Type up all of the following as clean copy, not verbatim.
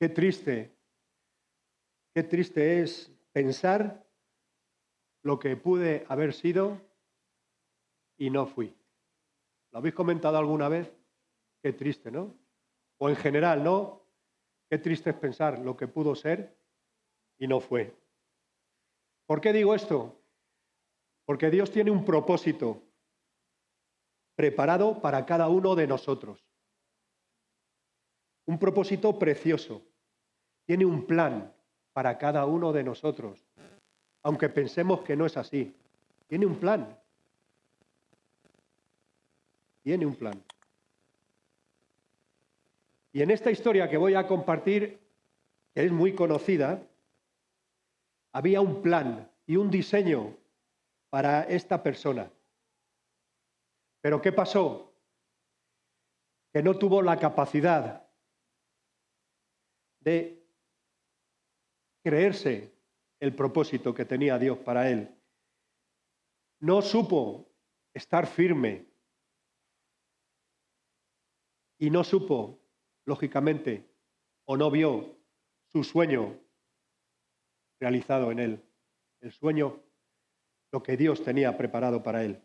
Qué triste es pensar lo que pude haber sido y no fui. ¿Lo habéis comentado alguna vez? Qué triste, ¿no? O en general, ¿no? Qué triste es pensar lo que pudo ser y no fue. ¿Por qué digo esto? Porque Dios tiene un propósito preparado para cada uno de nosotros. Un propósito precioso. Tiene un plan para cada uno de nosotros. Aunque pensemos que no es así. Tiene un plan. Tiene un plan. Y en esta historia que voy a compartir, que es muy conocida, había un plan y un diseño para esta persona. Pero ¿qué pasó? Que no tuvo la capacidad de creerse el propósito que tenía Dios para él. No supo estar firme y no supo, lógicamente, o no vio su sueño realizado en él, el sueño, lo que Dios tenía preparado para él.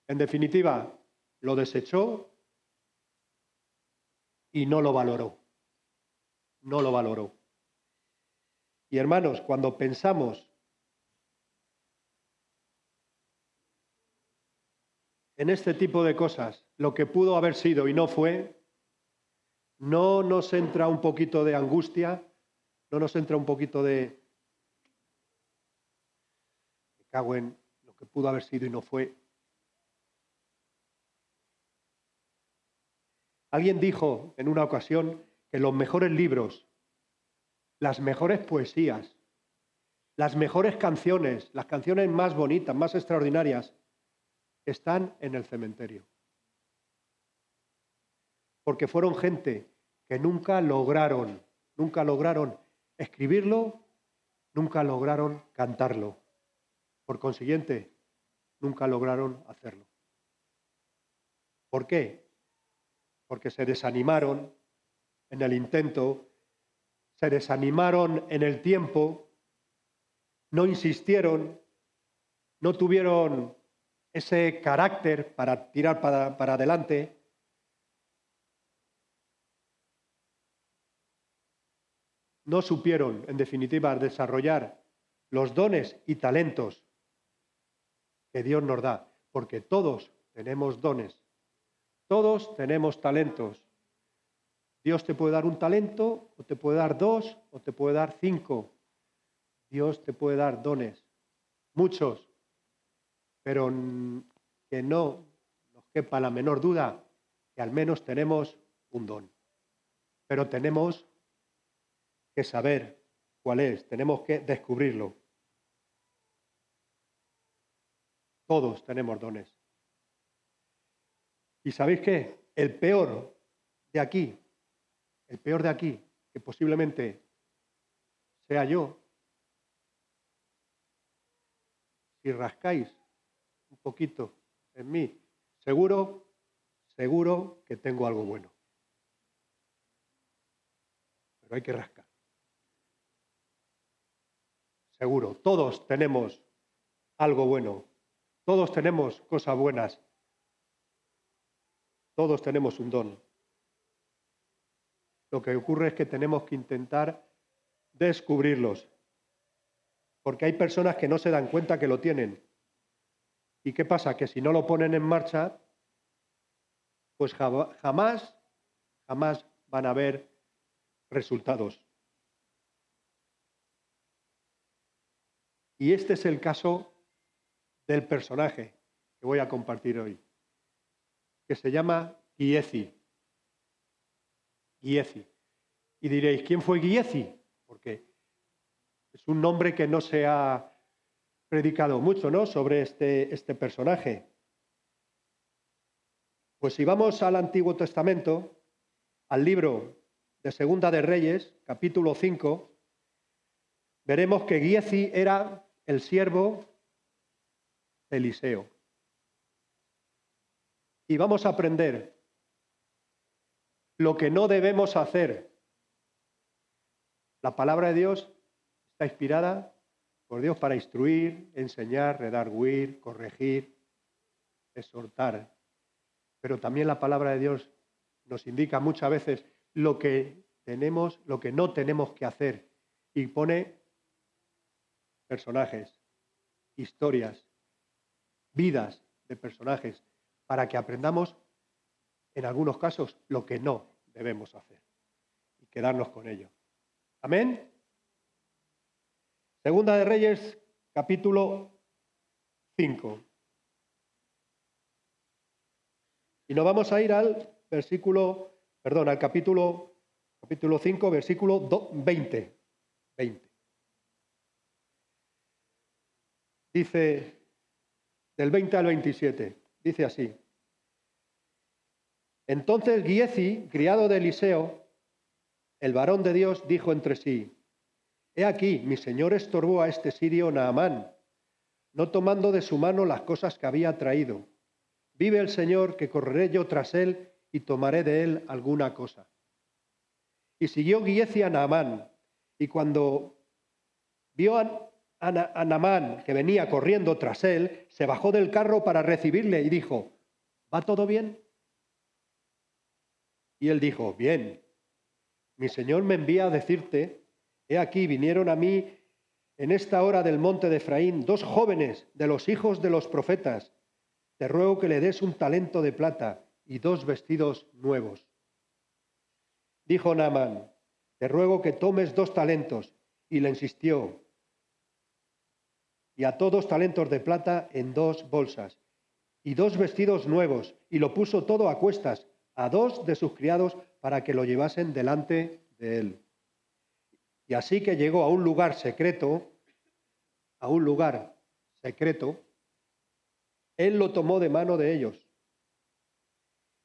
En definitiva, lo desechó y no lo valoró. No lo valoró. Y hermanos, cuando pensamos en este tipo de cosas, lo que pudo haber sido y no fue, no nos entra un poquito de angustia, no nos entra un poquito de me cago en lo que pudo haber sido y no fue. Alguien dijo en una ocasión que los mejores libros, las mejores poesías, las mejores canciones, las canciones más bonitas, más extraordinarias, están en el cementerio. Porque fueron gente que nunca lograron escribirlo, nunca lograron cantarlo. Por consiguiente, nunca lograron hacerlo. ¿Por qué? Porque se desanimaron en el intento, se desanimaron en el tiempo, no insistieron, no tuvieron ese carácter para tirar para adelante. No supieron, en definitiva, desarrollar los dones y talentos que Dios nos da, porque todos tenemos dones, todos tenemos talentos. Dios te puede dar un talento, o te puede dar 2, o te puede dar 5. Dios te puede dar dones, muchos, pero que no nos quepa la menor duda que al menos tenemos un don. Pero tenemos que saber cuál es, tenemos que descubrirlo. Todos tenemos dones. ¿Y sabéis qué? El peor de aquí, que posiblemente sea yo, si rascáis un poquito en mí, seguro que tengo algo bueno. Pero hay que rascar. Seguro, todos tenemos algo bueno. Todos tenemos cosas buenas. Todos tenemos un don. Lo que ocurre es que tenemos que intentar descubrirlos. Porque hay personas que no se dan cuenta que lo tienen. ¿Y qué pasa? Que si no lo ponen en marcha, pues jamás van a ver resultados. Y este es el caso del personaje que voy a compartir hoy, que se llama Giezi. Giezi. Y diréis, ¿quién fue Giezi? Porque es un nombre que no se ha predicado mucho, ¿no?, sobre este personaje. Pues si vamos al Antiguo Testamento, al libro de Segunda de Reyes, capítulo 5, veremos que Giezi era el siervo de Eliseo. Y vamos a aprender lo que no debemos hacer. La palabra de Dios está inspirada por Dios para instruir, enseñar, redarguir, corregir, exhortar. Pero también la palabra de Dios nos indica muchas veces lo que tenemos, lo que no tenemos que hacer. Y pone personajes, historias, vidas de personajes, para que aprendamos, en algunos casos, lo que no debemos hacer y quedarnos con ello. Amén. Segunda de Reyes, capítulo 5. Y nos vamos a ir al capítulo 5, versículo 20. Dice, del 20 al 27, dice así. Entonces Giezi, criado de Eliseo, el varón de Dios, dijo entre sí, he aquí, mi señor estorbó a este sirio Naamán, no tomando de su mano las cosas que había traído. Vive el Señor, que correré yo tras él y tomaré de él alguna cosa. Y siguió Giezi a Naamán, y cuando vio a Naamán que venía corriendo tras él, se bajó del carro para recibirle y dijo, ¿va todo bien? Y él dijo, bien, mi señor me envía a decirte, he aquí vinieron a mí en esta hora del monte de Efraín 2 jóvenes de los hijos de los profetas. Te ruego que le des un talento de plata y 2 vestidos nuevos. Dijo Naamán, te ruego que tomes 2 talentos. Y le insistió. Y ató 2 talentos de plata en 2 bolsas y 2 vestidos nuevos. Y lo puso todo a cuestas a 2 de sus criados para que lo llevasen delante de él. Y así que llegó a un lugar secreto, él lo tomó de mano de ellos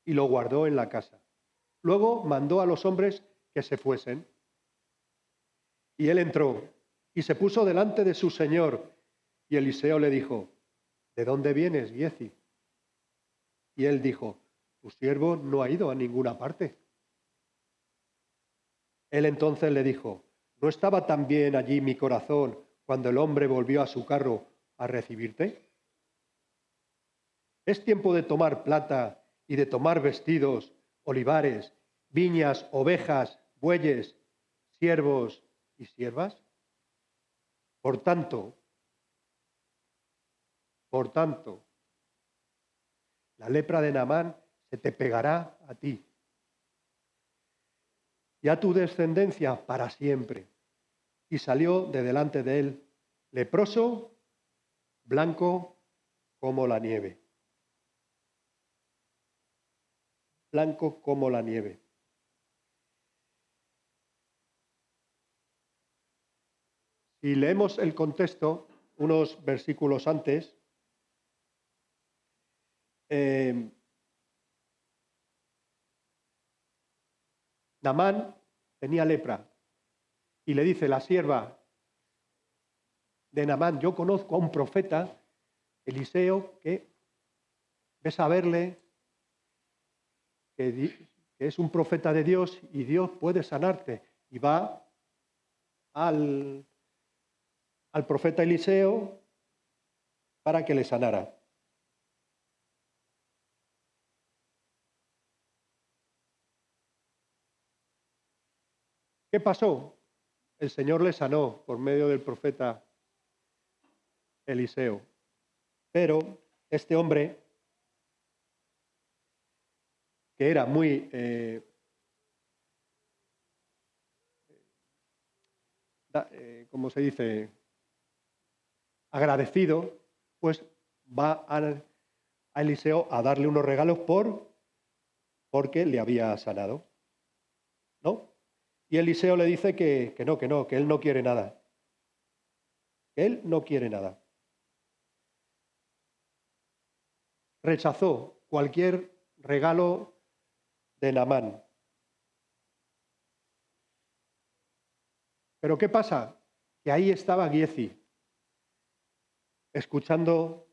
y lo guardó en la casa. Luego mandó a los hombres que se fuesen. Y él entró y se puso delante de su señor. Y Eliseo le dijo, ¿de dónde vienes, Giezi? Y él dijo, tu siervo no ha ido a ninguna parte. Él entonces le dijo, ¿no estaba también allí mi corazón cuando el hombre volvió a su carro a recibirte? Es tiempo de tomar plata y de tomar vestidos, olivares, viñas, ovejas, bueyes, siervos y siervas. Por tanto, la lepra de Naamán se te pegará a ti y a tu descendencia para siempre. Y salió de delante de él, leproso, blanco como la nieve. Blanco como la nieve. Si leemos el contexto, unos versículos antes, Naamán tenía lepra y le dice la sierva de Naamán, yo conozco a un profeta, Eliseo, que ves a verle, que es un profeta de Dios y Dios puede sanarte. Y va al profeta Eliseo para que le sanara. ¿Qué pasó? El Señor le sanó por medio del profeta Eliseo. Pero este hombre, que era muy ¿cómo se dice? Agradecido, pues va a Eliseo a darle unos regalos porque le había sanado, ¿no? Y Eliseo le dice que no, que él no quiere nada. Que él no quiere nada. Rechazó cualquier regalo de Naamán. Pero ¿qué pasa? Que ahí estaba Giezi, escuchando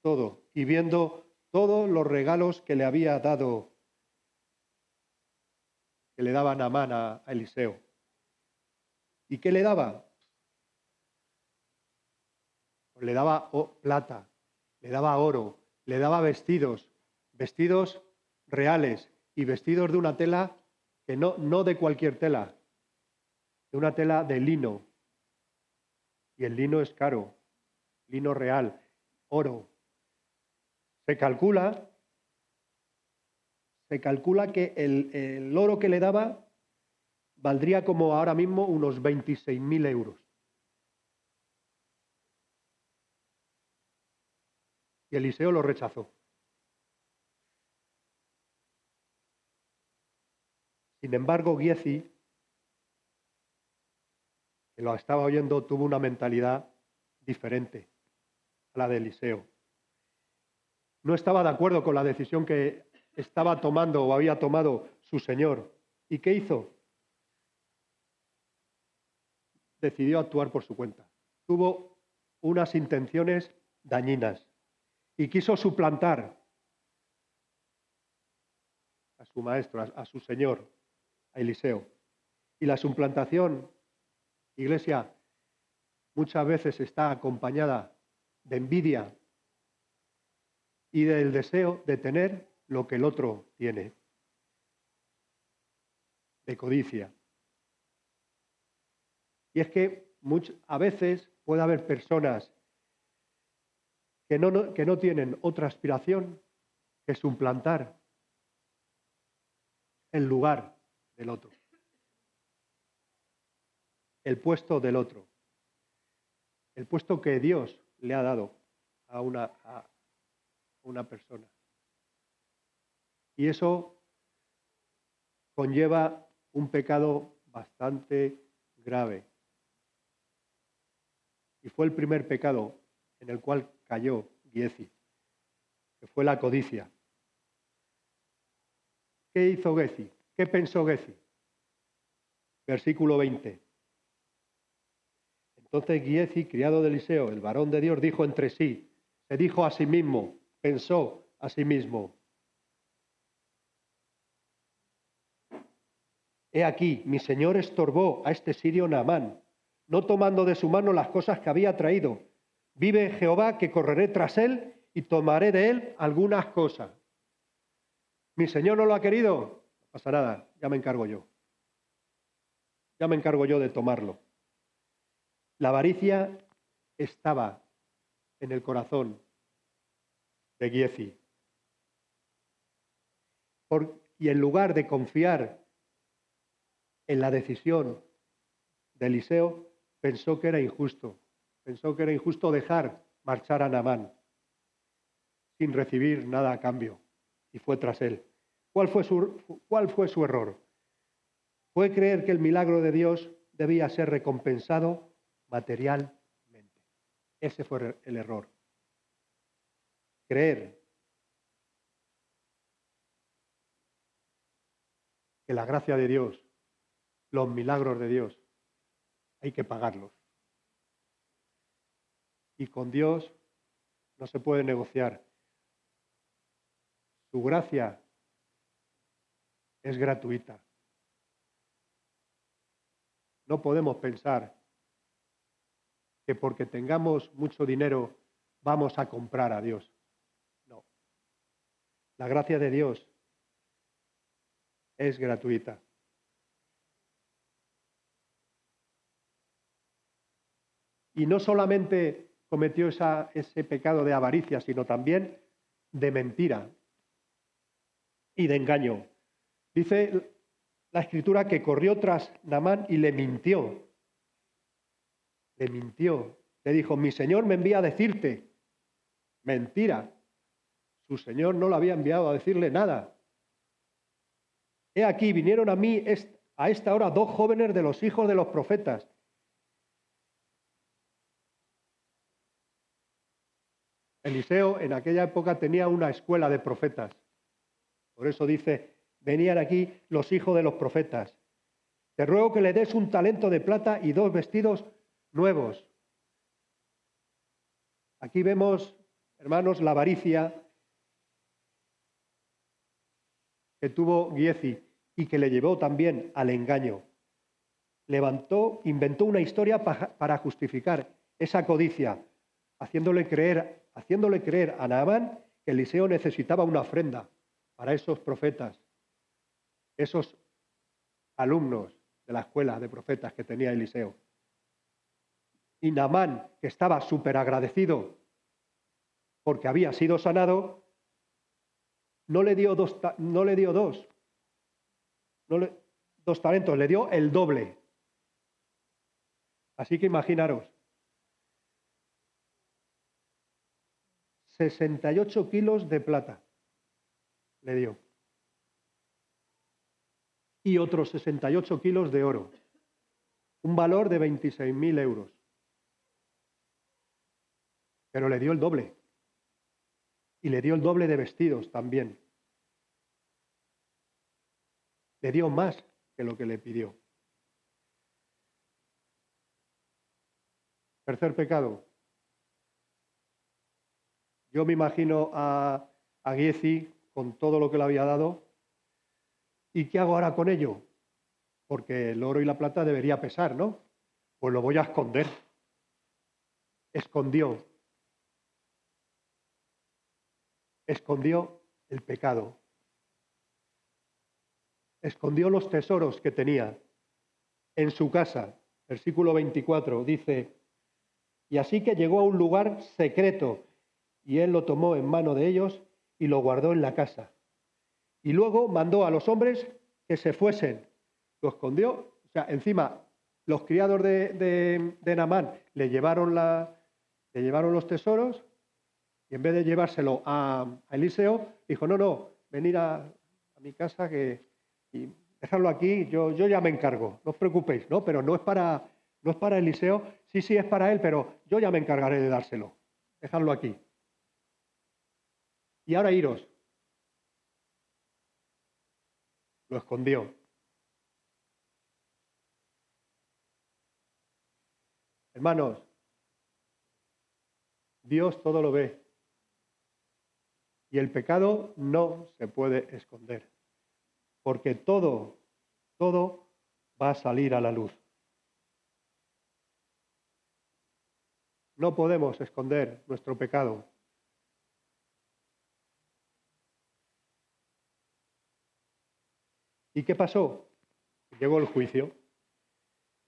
todo y viendo todos los regalos que le había dado que le daba Naamán a Eliseo. ¿Y qué le daba? Pues le daba plata, le daba oro, le daba vestidos reales y vestidos de una tela que no de cualquier tela, de una tela de lino. Y el lino es caro, lino real, oro. Se calcula que el oro que le daba valdría como ahora mismo unos 26.000 euros. Y Eliseo lo rechazó. Sin embargo, Giezi, que lo estaba oyendo, tuvo una mentalidad diferente a la de Eliseo. No estaba de acuerdo con la decisión que estaba tomando o había tomado su señor. ¿Y qué hizo? Decidió actuar por su cuenta. Tuvo unas intenciones dañinas y quiso suplantar a su maestro, a su señor, a Eliseo. Y la suplantación, iglesia, muchas veces está acompañada de envidia y del deseo de tener lo que el otro tiene, de codicia. Y es que a veces puede haber personas que no tienen otra aspiración que suplantar el lugar del otro, el puesto del otro, el puesto que Dios le ha dado a una persona. Y eso conlleva un pecado bastante grave. Y fue el primer pecado en el cual cayó Giezi, que fue la codicia. ¿Qué hizo Giezi? ¿Qué pensó Giezi? Versículo 20. Entonces Giezi, criado de Eliseo, el varón de Dios, dijo entre sí, se dijo a sí mismo, pensó a sí mismo: he aquí, mi señor estorbó a este sirio Naamán, no tomando de su mano las cosas que había traído. Vive Jehová que correré tras él y tomaré de él algunas cosas. Mi señor no lo ha querido, no pasa nada, ya me encargo yo. Ya me encargo yo de tomarlo. La avaricia estaba en el corazón de Giezi. Y en lugar de confiar en la decisión de Eliseo, pensó que era injusto. Pensó que era injusto dejar marchar a Naamán sin recibir nada a cambio. Y fue tras él. ¿Cuál fue su error? Fue creer que el milagro de Dios debía ser recompensado materialmente. Ese fue el error. Creer que la gracia de Dios, los milagros de Dios, hay que pagarlos. Y con Dios no se puede negociar. Su gracia es gratuita. No podemos pensar que porque tengamos mucho dinero vamos a comprar a Dios. No. La gracia de Dios es gratuita. Y no solamente cometió ese pecado de avaricia, sino también de mentira y de engaño. Dice la Escritura que corrió tras Naamán y le mintió. Le mintió. Le dijo, mi Señor me envía a decirte. Mentira. Su Señor no lo había enviado a decirle nada. He aquí, vinieron a mí a esta hora 2 jóvenes de los hijos de los profetas. Eliseo en aquella época tenía una escuela de profetas. Por eso dice, venían aquí los hijos de los profetas. Te ruego que le des un talento de plata y 2 vestidos nuevos. Aquí vemos, hermanos, la avaricia que tuvo Giezi. y que le llevó también al engaño. Inventó una historia para justificar esa codicia, haciéndole creer a Naamán que Eliseo necesitaba una ofrenda para esos profetas, esos alumnos de la escuela de profetas que tenía Eliseo. Y Naamán, que estaba súper agradecido porque había sido sanado, no le dio dos talentos, le dio el doble. Así que imaginaros, 68 kilos de plata le dio. Y otros 68 kilos de oro. Un valor de 26.000 euros. Pero le dio el doble. Y le dio el doble de vestidos también. Le dio más que lo que le pidió. Tercer pecado. Yo me imagino a Giezi con todo lo que le había dado. ¿Y qué hago ahora con ello? Porque el oro y la plata debería pesar, ¿no? Pues lo voy a esconder. Escondió el pecado. Escondió los tesoros que tenía en su casa. Versículo 24 dice, y así que llegó a un lugar secreto, y él lo tomó en mano de ellos y lo guardó en la casa. Y luego mandó a los hombres que se fuesen. Lo escondió. O sea, encima, los criados de Naamán le llevaron los tesoros, y en vez de llevárselo a Eliseo, dijo, no, venid a mi casa y dejadlo aquí, yo ya me encargo, no os preocupéis, ¿no? Pero no es para Eliseo, sí es para él, pero yo ya me encargaré de dárselo. Dejadlo aquí. Y ahora iros. Lo escondió. Hermanos, Dios todo lo ve. Y el pecado no se puede esconder. Porque todo va a salir a la luz. No podemos esconder nuestro pecado. ¿Y qué pasó? Llegó el juicio.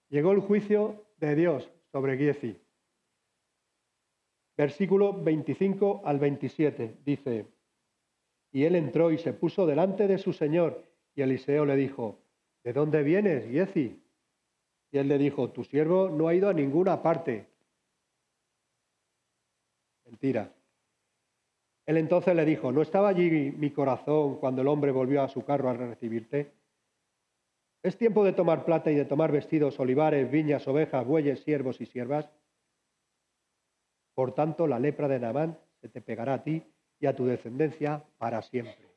Llegó el juicio de Dios sobre Giezi. Versículo 25 al 27 dice, y él entró y se puso delante de su señor, y Eliseo le dijo, ¿de dónde vienes, Giezi? Y él le dijo, tu siervo no ha ido a ninguna parte. Mentira. Él entonces le dijo, ¿no estaba allí mi corazón cuando el hombre volvió a su carro a recibirte? ¿Es tiempo de tomar plata y de tomar vestidos, olivares, viñas, ovejas, bueyes, siervos y siervas? Por tanto, la lepra de Naamán se te pegará a ti y a tu descendencia para siempre.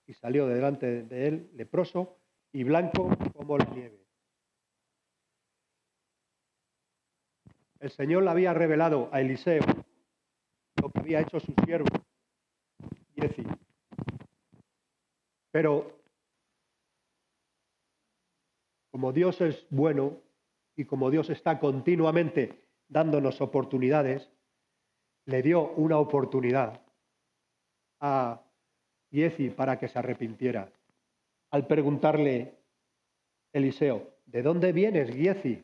Y salió de delante de él leproso y blanco como la nieve. El Señor le había revelado a Eliseo lo que había hecho su siervo, Giezi. Pero como Dios es bueno y como Dios está continuamente dándonos oportunidades, le dio una oportunidad a Giezi para que se arrepintiera. Al preguntarle Eliseo, ¿de dónde vienes, Giezi?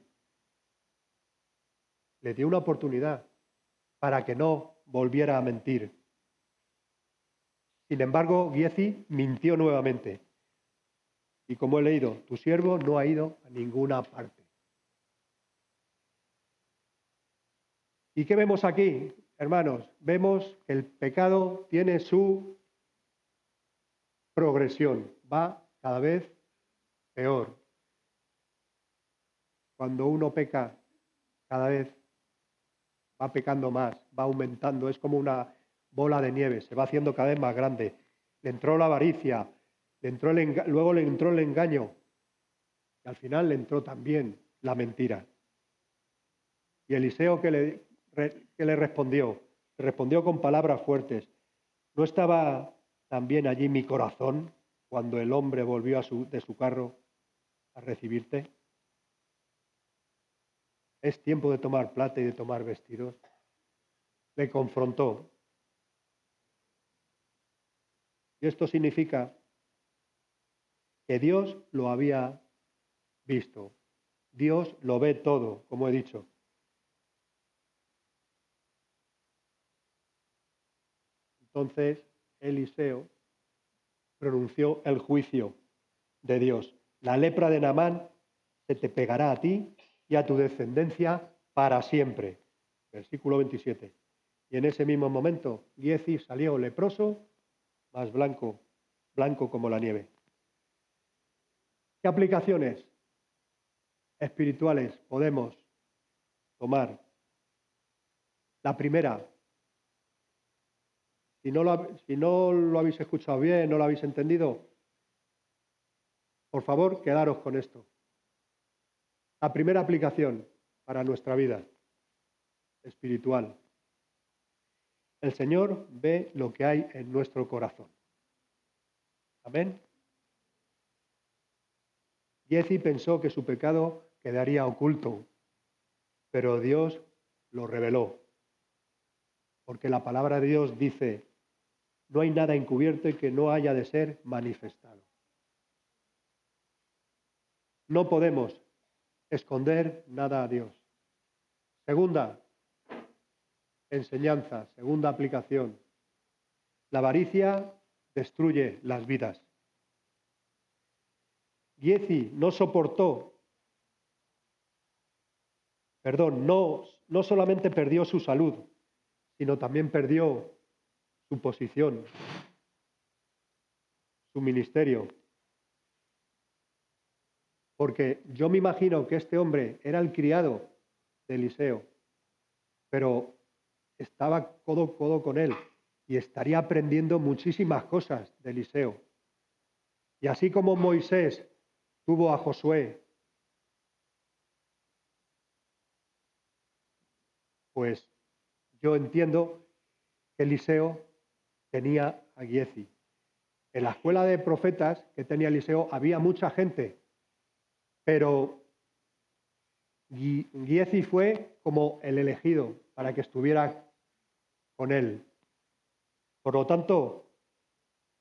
Le dio una oportunidad para que no volviera a mentir. Sin embargo, Giezi mintió nuevamente. Y como he leído, tu siervo no ha ido a ninguna parte. ¿Y qué vemos aquí, hermanos? Vemos que el pecado tiene su progresión, va cada vez peor. Cuando uno peca, cada vez va pecando más, va aumentando, es como una bola de nieve, se va haciendo cada vez más grande. Le entró la avaricia, luego le entró el engaño y al final le entró también la mentira. Y Eliseo, ¿qué le respondió? Le respondió con palabras fuertes. ¿No estaba también allí mi corazón cuando el hombre volvió de su carro a recibirte? Es tiempo de tomar plata y de tomar vestidos. Le confrontó. Y esto significa que Dios lo había visto. Dios lo ve todo, como he dicho. Entonces Eliseo pronunció el juicio de Dios. La lepra de Naamán se te pegará a ti y a tu descendencia para siempre. Versículo 27. Y en ese mismo momento Giezi salió leproso, más blanco, blanco como la nieve. ¿Qué aplicaciones espirituales podemos tomar? La primera, si no lo habéis escuchado bien, no lo habéis entendido, por favor, quedaros con esto. La primera aplicación para nuestra vida espiritual. El Señor ve lo que hay en nuestro corazón. Amén. Giezi pensó que su pecado quedaría oculto, pero Dios lo reveló. Porque la palabra de Dios dice, no hay nada encubierto y que no haya de ser manifestado. No podemos esconder nada a Dios. Segunda enseñanza, segunda aplicación. La avaricia destruye las vidas. Giezi no solamente perdió su salud, sino también perdió su posición, su ministerio. Porque yo me imagino que este hombre era el criado de Eliseo, pero estaba codo a codo con él y estaría aprendiendo muchísimas cosas de Eliseo. Y así como Moisés tuvo a Josué, pues yo entiendo que Eliseo tenía a Giezi. En la escuela de profetas que tenía Eliseo había mucha gente, pero Giezi fue como el elegido para que estuviera con él. Por lo tanto,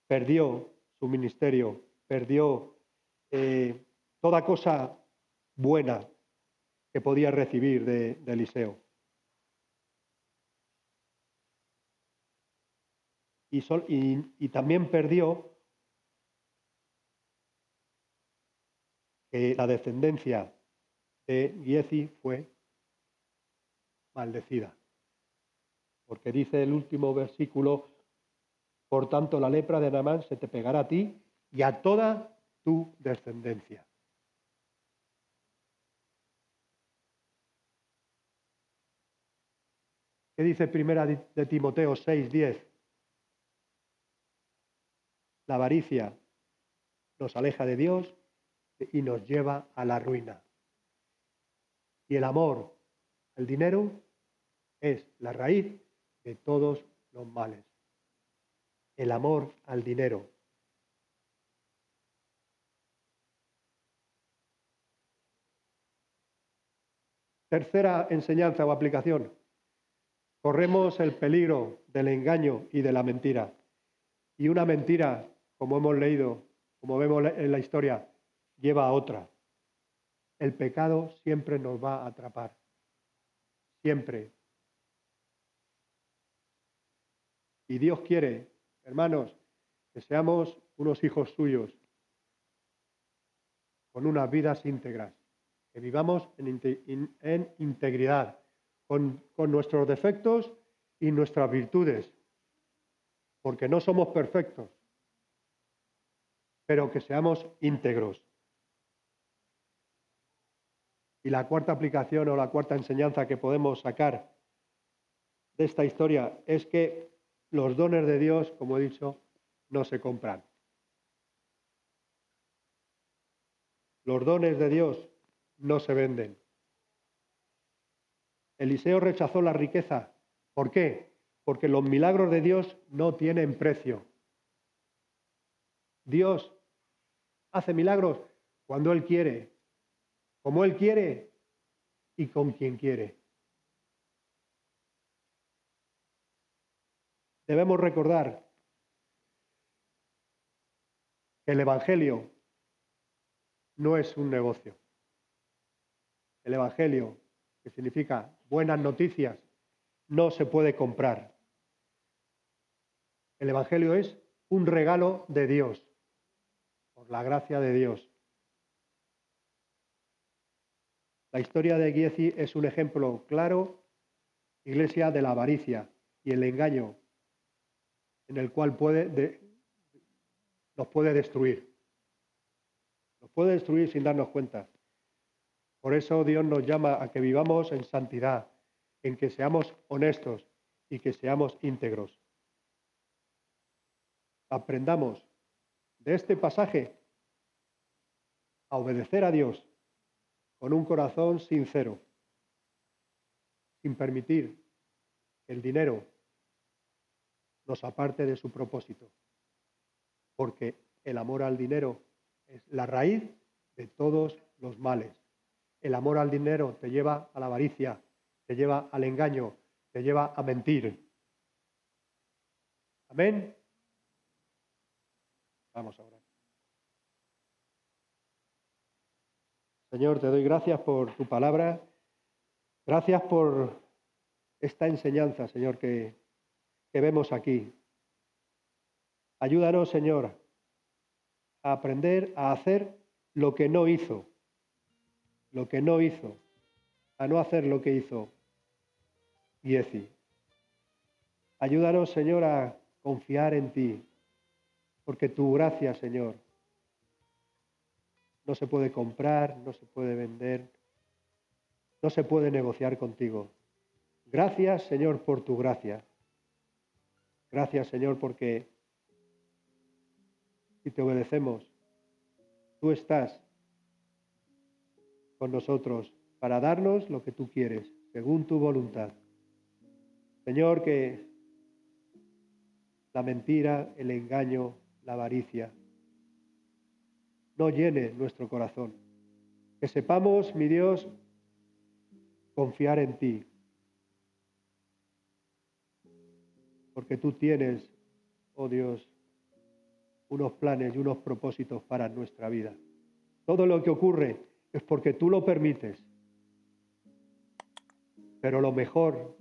perdió su ministerio, perdió toda cosa buena que podía recibir de Eliseo. Y también perdió que la descendencia de Giezi fue maldecida. Porque dice el último versículo, por tanto la lepra de Naamán se te pegará a ti y a toda tu descendencia. ¿Qué dice primera de Timoteo 6:10? La avaricia nos aleja de Dios y nos lleva a la ruina. Y el amor al dinero es la raíz de todos los males. El amor al dinero. Tercera enseñanza o aplicación. Corremos el peligro del engaño y de la mentira. Y una mentira, como hemos leído, como vemos en la historia, lleva a otra. El pecado siempre nos va a atrapar. Siempre. Y Dios quiere, hermanos, que seamos unos hijos suyos, con unas vidas íntegras, que vivamos en integridad, con nuestros defectos y nuestras virtudes, porque no somos perfectos, pero que seamos íntegros. Y la cuarta aplicación o la cuarta enseñanza que podemos sacar de esta historia es que los dones de Dios, como he dicho, no se compran. Los dones de Dios no se venden. Eliseo rechazó la riqueza. ¿Por qué? Porque los milagros de Dios no tienen precio. Dios hace milagros cuando Él quiere, como Él quiere y con quien quiere. Debemos recordar que el Evangelio no es un negocio. El Evangelio, que significa buenas noticias, no se puede comprar. El Evangelio es un regalo de Dios, por la gracia de Dios. La historia de Giezi es un ejemplo claro, iglesia, de la avaricia y el engaño en el cual nos puede destruir. Nos puede destruir sin darnos cuenta. Por eso Dios nos llama a que vivamos en santidad, en que seamos honestos y que seamos íntegros. Aprendamos de este pasaje a obedecer a Dios con un corazón sincero, sin permitir que el dinero nos aparte de su propósito, porque el amor al dinero es la raíz de todos los males. El amor al dinero te lleva a la avaricia, te lleva al engaño, te lleva a mentir. Amén. Vamos a orar. Señor, te doy gracias por tu palabra. Gracias por esta enseñanza, Señor, que vemos aquí. Ayúdanos, Señor, a aprender a hacer lo que no hizo. A no hacer lo que hizo Giezi. Ayúdanos, Señor, a confiar en ti, porque tu gracia, Señor, no se puede comprar, no se puede vender, no se puede negociar contigo. Gracias, Señor, por tu gracia. Gracias, Señor, porque si te obedecemos, tú estás con nosotros para darnos lo que tú quieres, según tu voluntad. Señor, que la mentira, el engaño, la avaricia no llene nuestro corazón. Que sepamos, mi Dios, confiar en ti, porque tú tienes, oh Dios, unos planes y unos propósitos para nuestra vida. Todo lo que ocurre es porque tú lo permites, pero lo mejor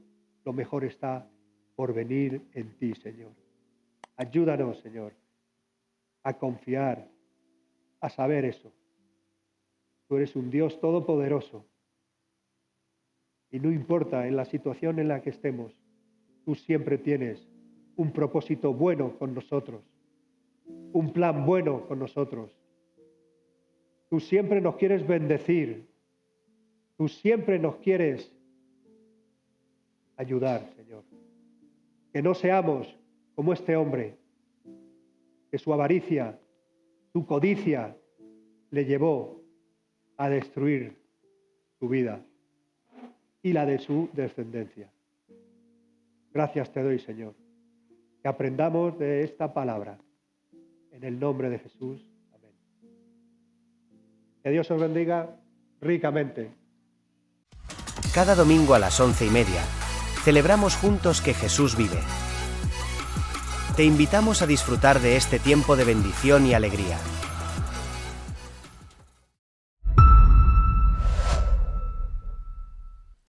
está por venir en ti, Señor. Ayúdanos, Señor, a confiar, a saber eso. Tú eres un Dios todopoderoso y no importa en la situación en la que estemos, tú siempre tienes un propósito bueno con nosotros, un plan bueno con nosotros. Tú siempre nos quieres bendecir, tú siempre nos quieres ayudar, Señor. Que no seamos como este hombre, que su avaricia, su codicia le llevó a destruir su vida y la de su descendencia. Gracias te doy, Señor. Que aprendamos de esta palabra. En el nombre de Jesús. Amén. Que Dios os bendiga ricamente. Cada domingo a las 11:30, celebramos juntos que Jesús vive. Te invitamos a disfrutar de este tiempo de bendición y alegría.